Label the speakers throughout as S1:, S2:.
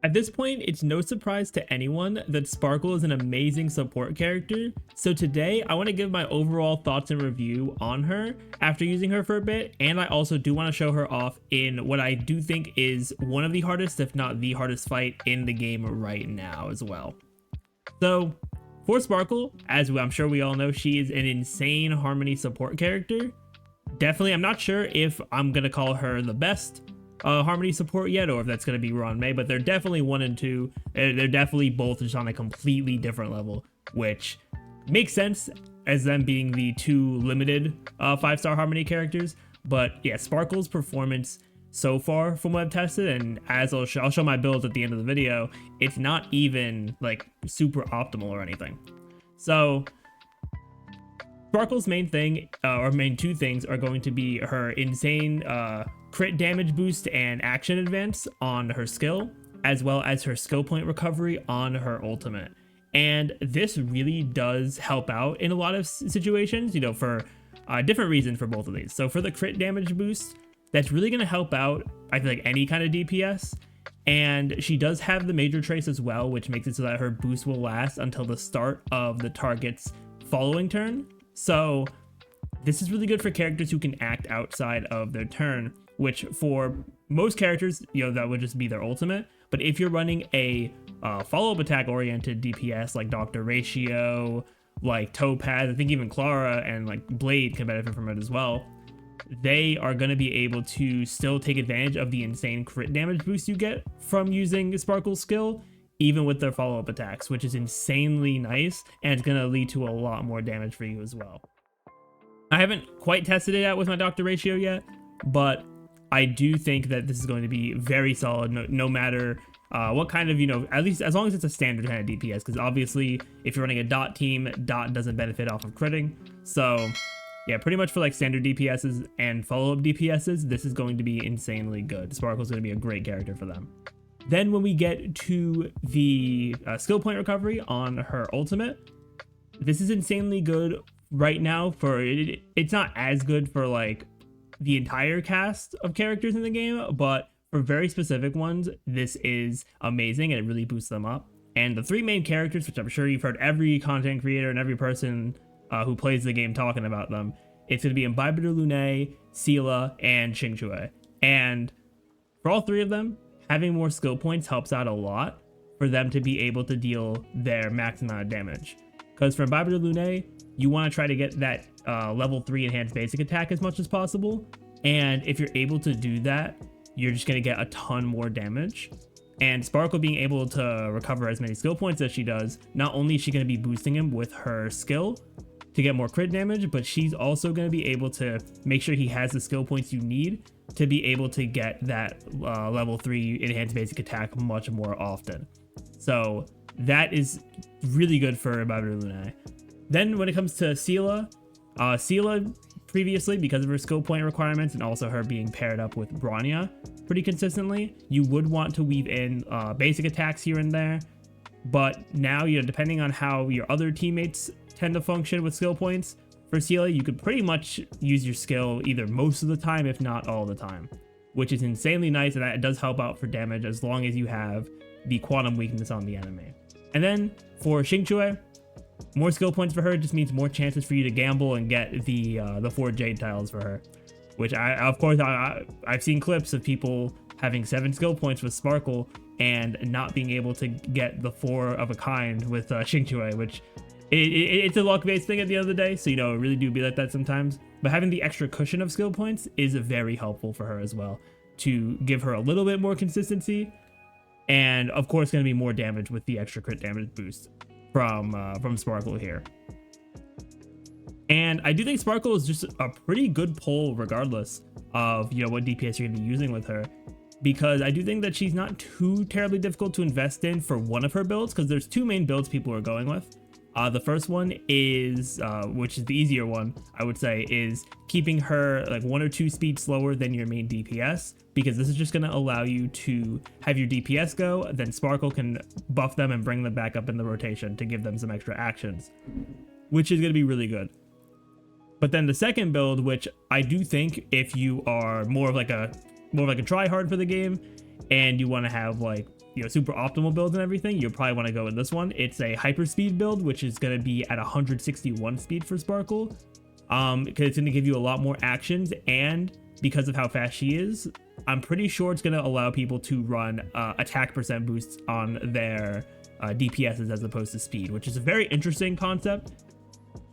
S1: At this point, it's no surprise to anyone that Sparkle is an amazing support character, so today I want to give my overall thoughts and review on her after using her for a bit, and I also do want to show her off in what I do think is one of the hardest, if not the hardest fight in the game right now as well. So, for Sparkle, as I'm sure we all know, she is an insane Harmony support character. Definitely, I'm not sure if I'm going to call her the best Harmony support yet, or if that's going to be Ron May, but they're definitely 1 and 2. They're definitely both just on a completely different level, which makes sense as them being the 2 limited 5-star Harmony characters. But yeah, Sparkle's performance so far from what I've tested, and as I'll show my builds at the end of the video, it's not even like super optimal or anything. So Sparkle's main thing, or main 2 things, are going to be her insane crit damage boost and action advance on her skill, as well as her skill point recovery on her ultimate. And this really does help out in a lot of situations, you know, for different reasons for both of these. So for the crit damage boost, that's really going to help out, I feel like, any kind of DPS. And she does have the major trace as well, which makes it so that her boost will last until the start of the target's following turn. So this is really good for characters who can act outside of their turn, which for most characters, you know, that would just be their ultimate. But if you're running a follow-up attack oriented DPS like Dr. Ratio, like Topaz, I think even Clara and like Blade can benefit from it as well, they are going to be able to still take advantage of the insane crit damage boost you get from using Sparkle's skill, even with their follow-up attacks, which is insanely nice, and it's going to lead to a lot more damage for you as well. I haven't quite tested it out with my Dr. Ratio yet, but I do think that this is going to be very solid, no matter what kind of, you know, at least as long as it's a standard kind of DPS, because obviously if you're running a dot team, dot doesn't benefit off of critting. So yeah, pretty much for like standard DPSs and follow-up DPSs, this is going to be insanely good. Sparkle's going to be a great character for them. Then when we get to the skill point recovery on her ultimate, this is insanely good right now. For it's not as good for like the entire cast of characters in the game, but for very specific ones, this is amazing and it really boosts them up. And the 3 main characters, which I'm sure you've heard every content creator and every person who plays the game talking about them, it's going to be Imbiber de Lune, Seele, and Xingque. And for all 3 of them, having more skill points helps out a lot for them to be able to deal their max amount of damage. Because for Imbiber de Lune, you want to try to get that level 3 enhanced basic attack as much as possible. And if you're able to do that, you're just going to get a ton more damage. And Sparkle being able to recover as many skill points as she does, not only is she going to be boosting him with her skill to get more crit damage, but she's also going to be able to make sure he has the skill points you need to be able to get that level 3 enhanced basic attack much more often. So that is really good for Imbiber de Lune. Then when it comes to Seele, Seele previously, because of her skill point requirements and also her being paired up with Bronya pretty consistently, you would want to weave in basic attacks here and there. But now, you know, depending on how your other teammates tend to function with skill points, for Seele, you could pretty much use your skill either most of the time, if not all the time, which is insanely nice, and that does help out for damage as long as you have the quantum weakness on the enemy. And then for Xingque, more skill points for her just means more chances for you to gamble and get the 4 Jade tiles for her, which I've seen clips of people having 7 skill points with Sparkle and not being able to get the 4 of a kind with Xingque, which it's a luck-based thing at the end of the day, so, you know, it really do be like that sometimes. But having the extra cushion of skill points is very helpful for her as well, to give her a little bit more consistency, and of course going to be more damage with the extra crit damage boost from Sparkle here. And I do think Sparkle is just a pretty good pull regardless of, you know, what DPS you're going to be using with her, because I do think that she's not too terribly difficult to invest in for one of her builds, because there's 2 main builds people are going with. The first one is, which is the easier one, I would say, is keeping her like 1 or 2 speed slower than your main DPS, because this is just going to allow you to have your DPS go, then Sparkle can buff them and bring them back up in the rotation to give them some extra actions, which is going to be really good. But then the second build, which I do think if you are more of like a try hard for the game and you want to have like, super optimal builds and everything, you'll probably want to go in this one. It's a hyperspeed build, which is going to be at 161 speed for Sparkle, because it's going to give you a lot more actions, and because of how fast she is, I'm pretty sure it's going to allow people to run attack percent boosts on their DPSs as opposed to speed, which is a very interesting concept.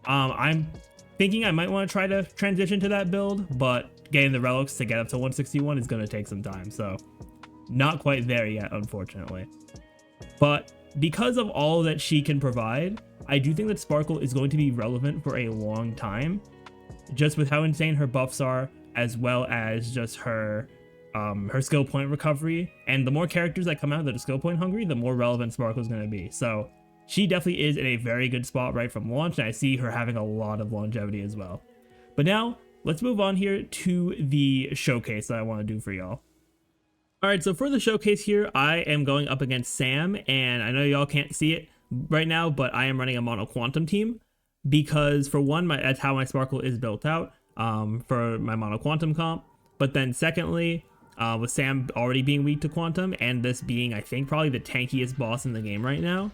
S1: I'm thinking I might want to try to transition to that build, but getting the relics to get up to 161 is going to take some time, so not quite there yet, unfortunately. But because of all that she can provide, I do think that Sparkle is going to be relevant for a long time, just with how insane her buffs are, as well as just her skill point recovery. And the more characters that come out that are skill point hungry, the more relevant Sparkle is going to be. So she definitely is in a very good spot right from launch, and I see her having a lot of longevity as well. But now let's move on here to the showcase that I want to do for y'all. All right, so for the showcase here, I am going up against Sam, and I know y'all can't see it right now, but I am running a mono quantum team because, for one, that's how my Sparkle is built out for my mono quantum comp. But then secondly, with Sam already being weak to quantum, and this being, I think, probably the tankiest boss in the game right now,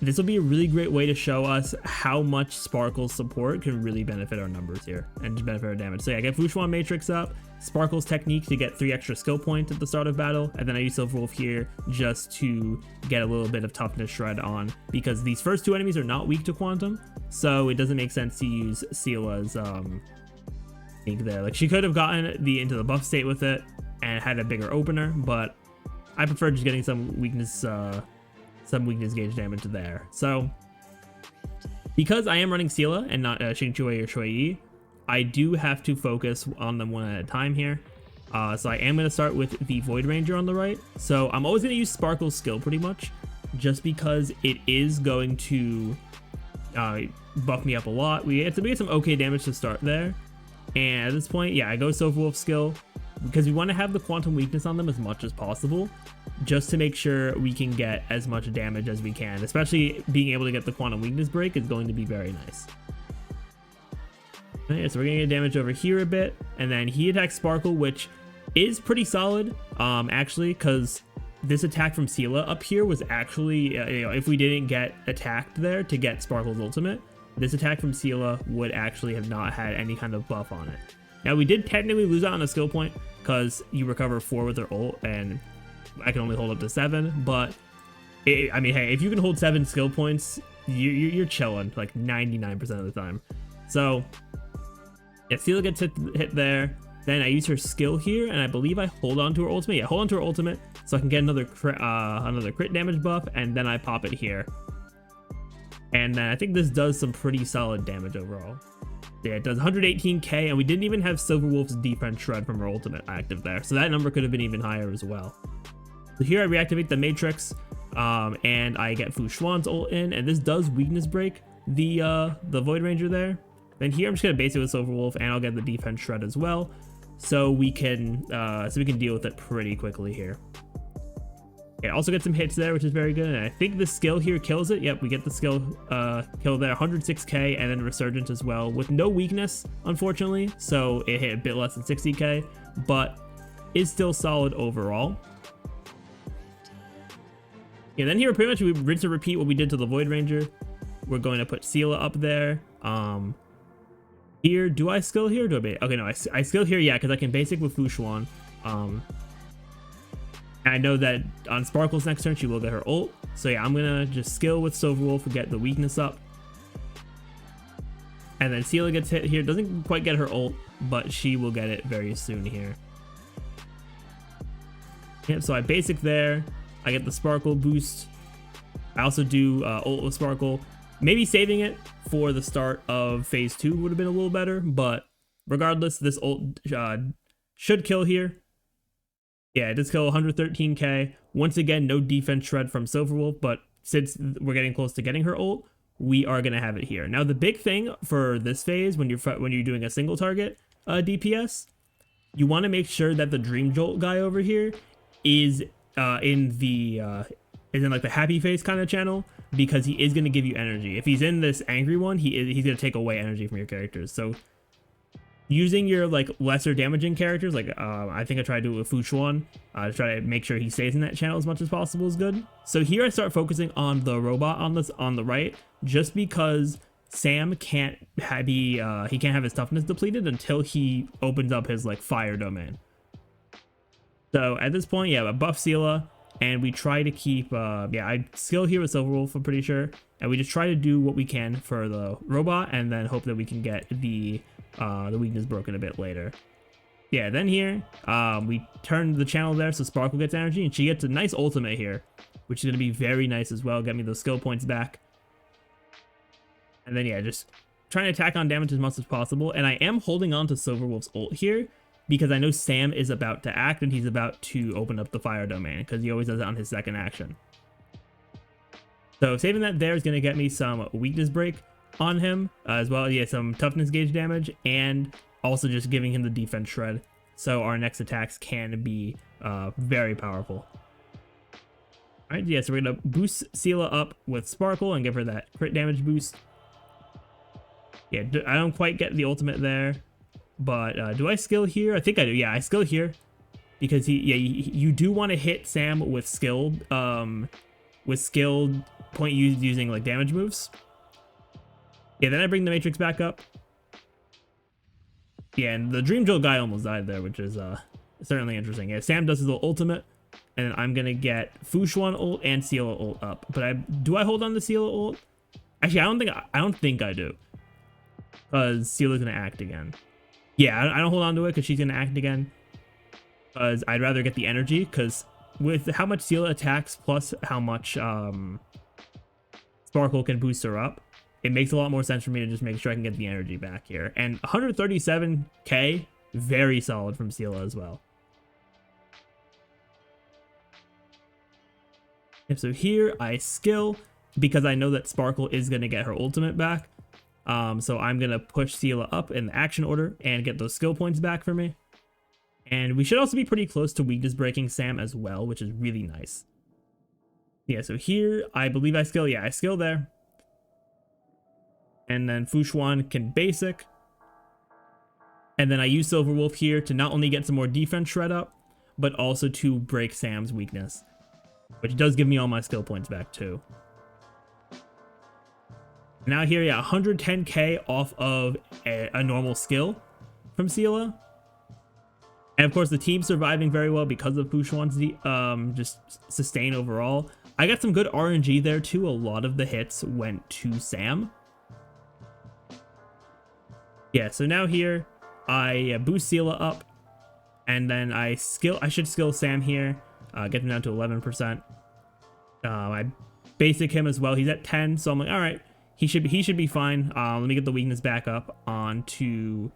S1: this will be a really great way to show us how much Sparkle's support can really benefit our numbers here and just benefit our damage. So yeah, I get Xuan Matrix up, Sparkle's technique to get 3 extra skill points at the start of battle, and then I use Silver Wolf here just to get a little bit of toughness shred on, because these first 2 enemies are not weak to quantum, so it doesn't make sense to use Seele's technique there. Like, she could have gotten into the buff state with it and had a bigger opener, but I prefer just getting some weakness gauge damage there. So because I am running Seele and not Xing Chui or Shui Yi, I do have to focus on them one at a time here. So I am going to start with the Void Ranger on the right. So I'm always going to use Sparkle's skill pretty much, just because it is going to buff me up a lot. We get some okay damage to start there. And at this point, yeah, I go Silver Wolf skill, because we want to have the quantum weakness on them as much as possible, just to make sure we can get as much damage as we can. Especially being able to get the quantum weakness break is going to be very nice. Okay, so we're gonna get damage over here a bit, and then he attacks Sparkle, which is pretty solid, actually, because this attack from Seele up here was actually, if we didn't get attacked there to get Sparkle's ultimate, this attack from Seele would actually have not had any kind of buff on it. Now, we did technically lose out on a skill point, because you recover 4 with her ult, and I can only hold up to 7, but I mean, hey, if you can hold 7 skill points, you're chilling like 99% of the time. So yeah, Seele gets hit there. Then I use her skill here, and I believe I hold on to her ultimate. Yeah, hold on to her ultimate so I can get another crit damage buff, and then I pop it here. And then I think this does some pretty solid damage overall. Yeah, it does 118k, and we didn't even have Silver Wolf's defense shred from her ultimate active there, so that number could have been even higher as well. So here I reactivate the Matrix, and I get Fu Xuan's ult in, and this does weakness break the Void Ranger there. Then here I'm just gonna base it with Silver Wolf, and I'll get the defense shred as well, so we can deal with it pretty quickly here. Yeah, also get some hits there, which is very good, and I think the skill here kills it. Yep, we get the skill kill there, 106k, and then Resurgence as well, with no weakness, unfortunately, so it hit a bit less than 60k, but is still solid overall. Yeah, then here pretty much we rinse and repeat what we did to the Void Ranger. We're going to put Seele up there. Here, do I skill here? Okay, no, I skill here, yeah, because I can basic with Fu Xuan. I know that on Sparkle's next turn, she will get her ult. So yeah, I'm gonna just skill with Silver Wolf to get the weakness up. And then Seele gets hit here. Doesn't quite get her ult, but she will get it very soon here. Yep, so I basic there. I get the Sparkle boost. I also do ult with Sparkle. Maybe saving it for the start of phase 2 would have been a little better, but regardless, this ult should kill here. Yeah, it does kill 113k. Once again, no defense shred from Silver Wolf, but since we're getting close to getting her ult, we are going to have it here. Now, the big thing for this phase, when you're doing a single target DPS, you want to make sure that the Dream Jolt guy over here is in like the happy face kind of channel, because he is going to give you energy. If he's in this angry one, he's going to take away energy from your characters. So using your like lesser damaging characters, like I think I tried to do it with Xuan, to try to make sure he stays in that channel as much as possible is good. So here I start focusing on the robot on the right, just because Sam can't he can't have his toughness depleted until he opens up his like fire domain. So at this point, yeah, I buff Seele, and we try to keep I skill here with Silverwolf, I'm pretty sure, and we just try to do what we can for the robot, and then hope that we can get the weakness broken a bit later. Yeah, then here we turn the channel there so Sparkle gets energy, and she gets a nice ultimate here, which is going to be very nice as well, get me those skill points back. And then yeah, just trying to attack on damage as much as possible, and I am holding on to Silverwolf's ult here because I know Sam is about to act and he's about to open up the fire domain, because he always does it on his second action. So saving that there is going to get me some weakness break on him, as well as some toughness gauge damage, and also just giving him the defense shred, so our next attacks can be very powerful. Alright, yeah, so we're going to boost Seele up with Sparkle and give her that crit damage boost. Yeah, I don't quite get the ultimate there, but do I skill here? I think I do. Yeah, I skill here because you do want to hit Sam with skilled point using like damage moves. Yeah, then I bring the Matrix back up. Yeah, and the Dream Drill guy almost died there, which is certainly interesting. Yeah, Sam does his little ultimate, and then I'm gonna get Xuan ult and Seele ult up. But do I hold on to Seele ult? Actually, I don't think I do, because Seele's gonna act again. Yeah, I don't hold on to it because she's gonna act again, because I'd rather get the energy, because with how much Seele attacks plus how much Sparkle can boost her up, it makes a lot more sense for me to just make sure I can get the energy back here. And 137k, very solid from Seele as well. And so here I skill because I know that Sparkle is going to get her ultimate back. So I'm going to push Seele up in the action order and get those skill points back for me. And we should also be pretty close to weakness breaking Sam as well, which is really nice. Yeah, so here I believe I skill. Yeah, I skill there. And then Xuan can basic. And then I use Silverwolf here to not only get some more defense shred up, but also to break Sam's weakness, which does give me all my skill points back too. Now here, yeah, 110k off of a normal skill from Seele. And of course the team's surviving very well because of Xuan's just sustain overall. I got some good RNG there too. A lot of the hits went to Sam. Yeah, so now here I boost Seele up, and then I should skill Sam here, get him down to 11%. I basic him as well. He's at 10, so I'm like, all right, he should be fine. Let me get the weakness back up onto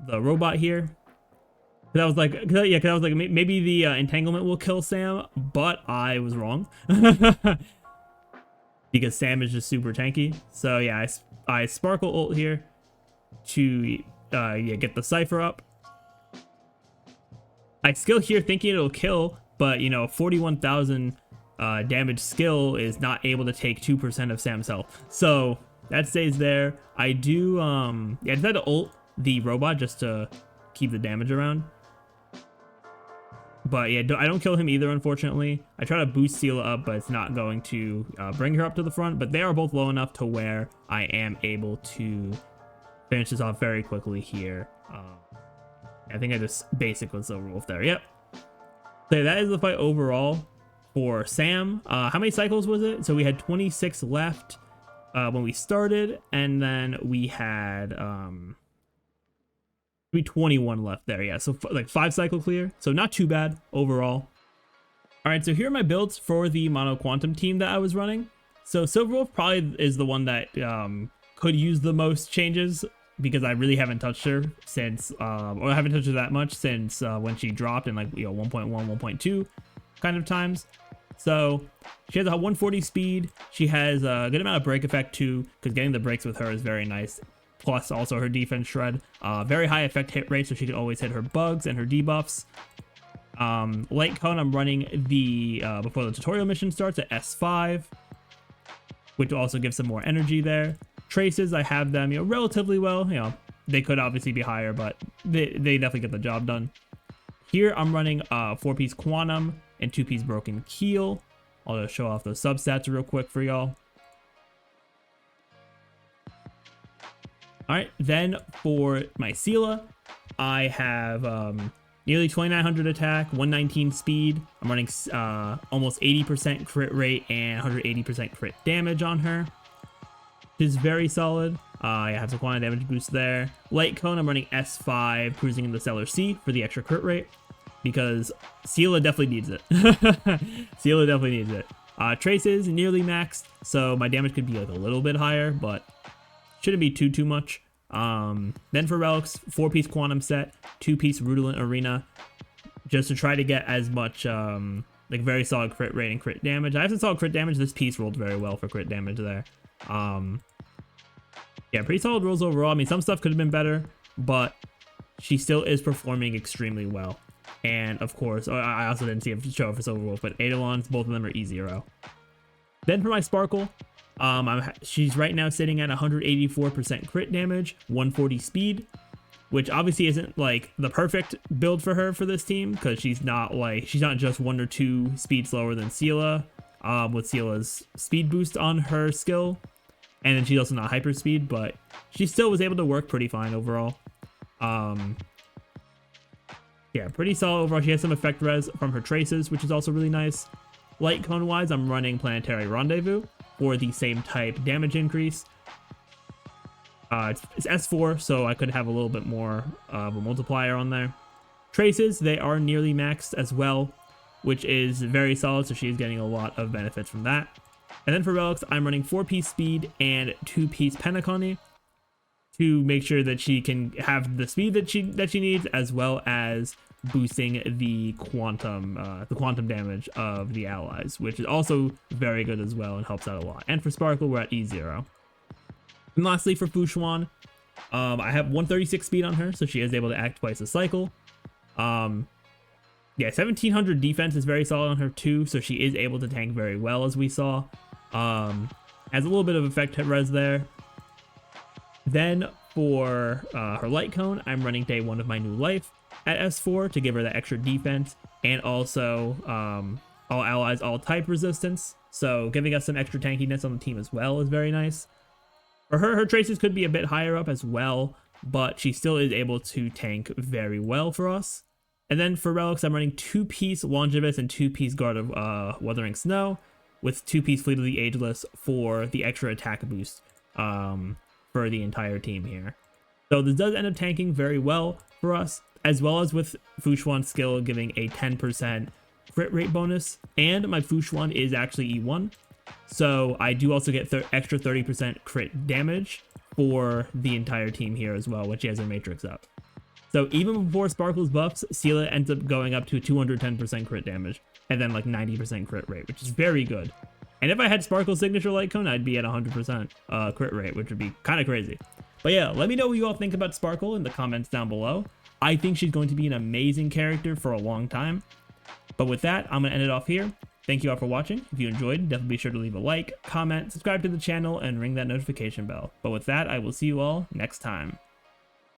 S1: the robot here. Cause I was like, maybe the entanglement will kill Sam, but I was wrong because Sam is just super tanky. So yeah, I Sparkle ult here to get the Cypher up. I skill here thinking it'll kill, but 41,000 damage skill is not able to take 2% of Sam's health, so that stays there. I do I decided to ult the robot just to keep the damage around, but yeah, I don't kill him either, unfortunately. I try to boost Seele up, but it's not going to bring her up to the front, but they are both low enough to where I am able to finish this off very quickly here. I think I just basic with Silverwolf there. Yep. So that is the fight overall for Sam. How many cycles was it? So we had 26 left when we started, and then we had 21 left there. Yeah, so like 5 cycle clear. So not too bad overall. All right, so here are my builds for the Mono Quantum team that I was running. So Silverwolf probably is the one that could use the most changes, because I really haven't touched her since, or I haven't touched her that much since when she dropped in like 1.1, 1.2 kind of times. So she has a 140 speed. She has a good amount of break effect too, because getting the breaks with her is very nice. Plus also her defense shred, very high effect hit rate, so she can always hit her bugs and her debuffs. Light cone, I'm running the before the tutorial mission starts at S5, which will also give some more energy there. Traces, I have them relatively well, They could obviously be higher, but they definitely get the job done. Here I'm running 4-piece Quantum and 2-piece Broken Keel. I'll just show off those substats real quick for y'all. Alright, then for my Seele, I have nearly 2900 attack, 119 speed. I'm running almost 80% crit rate and 180% crit damage on her, which is very solid. I have some quantum damage boost there. Light Cone, I'm running S5, cruising into Stellar C for the extra crit rate, because Seele definitely needs it. Seele definitely needs it. Traces, nearly maxed, so my damage could be like a little bit higher, but shouldn't be too much. Then for relics, 4-piece Quantum set, 2-piece Rutilant Arena, just to try to get as much like very solid crit rate and crit damage. I have some solid crit damage. This piece rolled very well for crit damage there. Yeah, pretty solid rolls overall. I mean, some stuff could have been better, but she still is performing extremely well. And of course, I also didn't see a show for Silver Wolf, but Eidolons, both of them are E0. Then for my Sparkle, she's right now sitting at 184% crit damage, 140 speed, which obviously isn't like the perfect build for her for this team, because she's not just 1 or 2 speed slower than Seele, with Seele's speed boost on her skill, and then she's also not hyper speed, but she still was able to work pretty fine overall. Yeah, pretty solid overall. She has some effect res from her traces, which is also really nice. Light Cone wise, I'm running Planetary Rendezvous for the same type damage increase. It's S4, so I could have a little bit more of a multiplier on there. Traces, they are nearly maxed as well, which is very solid, so she's getting a lot of benefits from that. And then for relics, I'm running 4-piece speed and 2-piece Penacony to make sure that she can have the speed that she needs, as well as boosting the quantum damage of the allies, which is also very good as well and helps out a lot. And for Sparkle, we're at E0. And lastly, for Xuan, I have 136 speed on her, so she is able to act twice a cycle. Yeah, 1700 defense is very solid on her too, so she is able to tank very well, as we saw. Has a little bit of effect res there. Then for her Light Cone, I'm running day 1 of my new life at S4 to give her that extra defense, and also all allies, all type resistance, so giving us some extra tankiness on the team as well is very nice. For her traces could be a bit higher up as well, but she still is able to tank very well for us. And then for relics, I'm running 2-piece Longibus and 2-piece Guard of Wuthering Snow, with 2-piece Fleet of the Ageless for the extra attack boost for the entire team here. So this does end up tanking very well for us, as well as with Xuan's skill giving a 10% crit rate bonus, and my Xuan is actually E1, so I do also get extra 30% crit damage for the entire team here as well when she has her matrix up. So even before Sparkle's buffs, Seele ends up going up to 210% crit damage, and then like 90% crit rate, which is very good. And if I had Sparkle's signature Light Cone, I'd be at 100% crit rate, which would be kind of crazy. But yeah, let me know what you all think about Sparkle in the comments down below. I think she's going to be an amazing character for a long time. But with that, I'm going to end it off here. Thank you all for watching. If you enjoyed, definitely be sure to leave a like, comment, subscribe to the channel, and ring that notification bell. But with that, I will see you all next time.